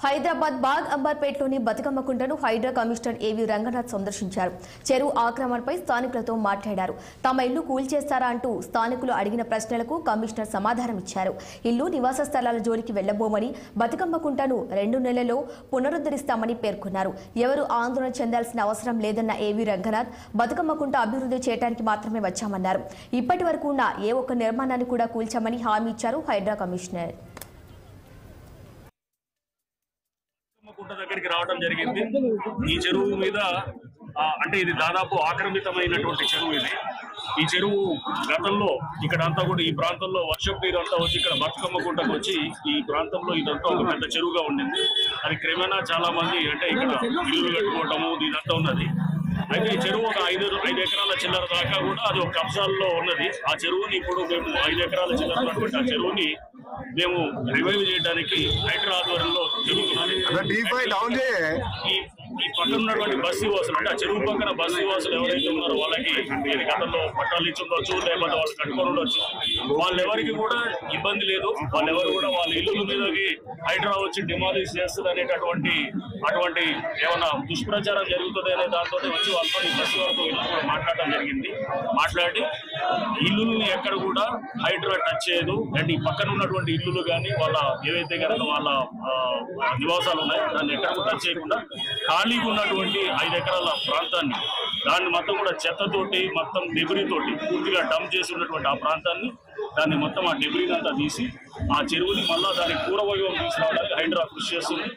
హైదరాబాద్ బాగ్ అంబర్పేటలోని Bathukamma కుంటను Hydraa commissioner ఏవి రంగనాథ్ సందర్శించారు. చెరువు ఆక్రమణపై స్థానికులతో మాట్లాడారు. తమ ఇల్లు కూల్చేస్తారా అంటూ స్థానికులు అడిగిన ప్రశ్నలకు కమిషనర్ సమాధానం ఇచ్చారు. ఇల్లు నివాస స్థలాల జోలికి వెళ్లబోమని, బతుకమ్మ కుంటను 2 నెలల్లో పునరుద్ధరిస్తామని పేర్కొన్నారు. ఎవరు ఆందోళన చెందాల్సిన అవసరం లేదన్న ఏవి రంగనాథ్, బతుకమ్మ కుంట అభివృద్ధి చేయడానికి మాత్రమే వచ్చామన్నారు. ఇప్పటి వరకు ఉన్న ఏ ఒక్క నిర్మాణాన్ని కూడా కూల్చామని హామీ ఇచ్చారు హైడ్రా కమిషనర్. కుంట దగ్గరికి రావడం జరిగింది. ఈ చెరువు మీద అంటే ఇది దాదాపు ఆక్రమితమైనటువంటి చెరువు. ఈ చెరువు గతంలో ఇక్కడ అంతా కూడా ఈ ప్రాంతంలో వర్షపు నీరు అంతా వచ్చి ఇక్కడ బతుకమ్మ కుంటకు వచ్చి ఈ ప్రాంతంలో ఇదంతా ఒక పెద్ద చెరువుగా ఉండింది. అది క్రమేణా చాలా మంది అంటే ఇక్కడ ఇల్లు కట్టుకోవటము ఇదంతా ఉన్నది. అయితే ఈ చెరువు ఒక 5 ఎకరాల చిల్లర దాకా కూడా అది ఒక కబ్జాల్లో ఉన్నది. ఆ చెరువుని ఇప్పుడు మేము 5 ఎకరాల చిల్లర ఆ చెరువుని మేము రివైవ్ చేయడానికి హైడ్రా ఆధ్వర్యంలో జరుగుతున్నది. ఈ పక్కన ఉన్నటువంటి బస్ నివాసులు అంటే ఆ చెరువు పక్కన బస్ నివాసులు ఎవరైతే ఉన్నారో వాళ్ళకి గతంలో పట్టాలు ఇచ్చి ఉండొచ్చు, లేకపోతే వాళ్ళు కట్టుకొని ఉండొచ్చు. వాళ్ళెవరికి కూడా ఇబ్బంది లేదు. వాళ్ళెవరు కూడా వాళ్ళ ఇల్లు మీదకి హైడ్రా వచ్చి డిమాలిష్ చేస్తుంది అనేటటువంటి ఏమన్నా దుష్ప్రచారం జరుగుతుంది అనే దాంతో వచ్చి వాళ్ళతో ఈ బస్ వరకు కూడా మాట్లాడడం జరిగింది. మాట్లాడి ఇల్లుని ఎక్కడ కూడా హైడ్రా టచ్ చేయదు. అండ్ ఈ పక్కన ఉన్నటువంటి ఇల్లులు కానీ వాళ్ళ ఏవైతే కనుక వాళ్ళ నివాసాలు ఉన్నాయో దాన్ని ఎక్కడ టచ్ చేయకుండా ఖాళీగా ఉన్నటువంటి 5 ఎకరాల ప్రాంతాన్ని దాన్ని మొత్తం కూడా చెత్తతోటి మొత్తం డెబ్రీతోటి పూర్తిగా డంప్ చేసి ఉన్నటువంటి ఆ ప్రాంతాన్ని దాన్ని మొత్తం ఆ డెబ్రీని అంతా తీసి ఆ చెరువుని మళ్ళా దాని పూర్వవైభవం తీసుకురావడానికి హైడ్రా కృషి చేస్తుంది.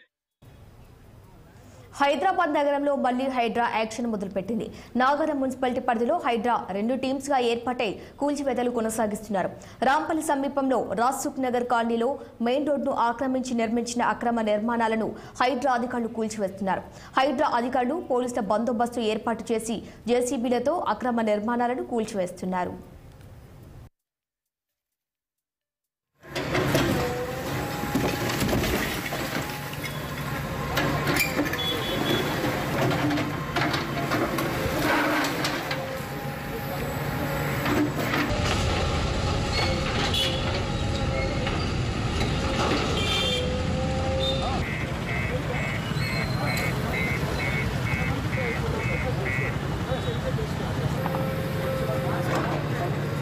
హైదరాబాద్ నగరంలో మళ్లీ హైడ్రా యాక్షన్ మొదలుపెట్టింది. నాగరం మున్సిపాలిటీ పరిధిలో హైడ్రా 2 టీమ్స్ గా ఏర్పాటై కూల్చివేతలు కొనసాగిస్తున్నారు. రాంపల్లి సమీపంలో రాజ్సుఖ్ నగర్ కాలనీలో మెయిన్ రోడ్ను ఆక్రమించి నిర్మించిన అక్రమ నిర్మాణాలను హైడ్రా అధికారులు కూల్చివేస్తున్నారు. హైడ్రా అధికారులు పోలీసుల బందోబస్తు ఏర్పాటు చేసి జేసీబీలతో అక్రమ నిర్మాణాలను కూల్చివేస్తున్నారు.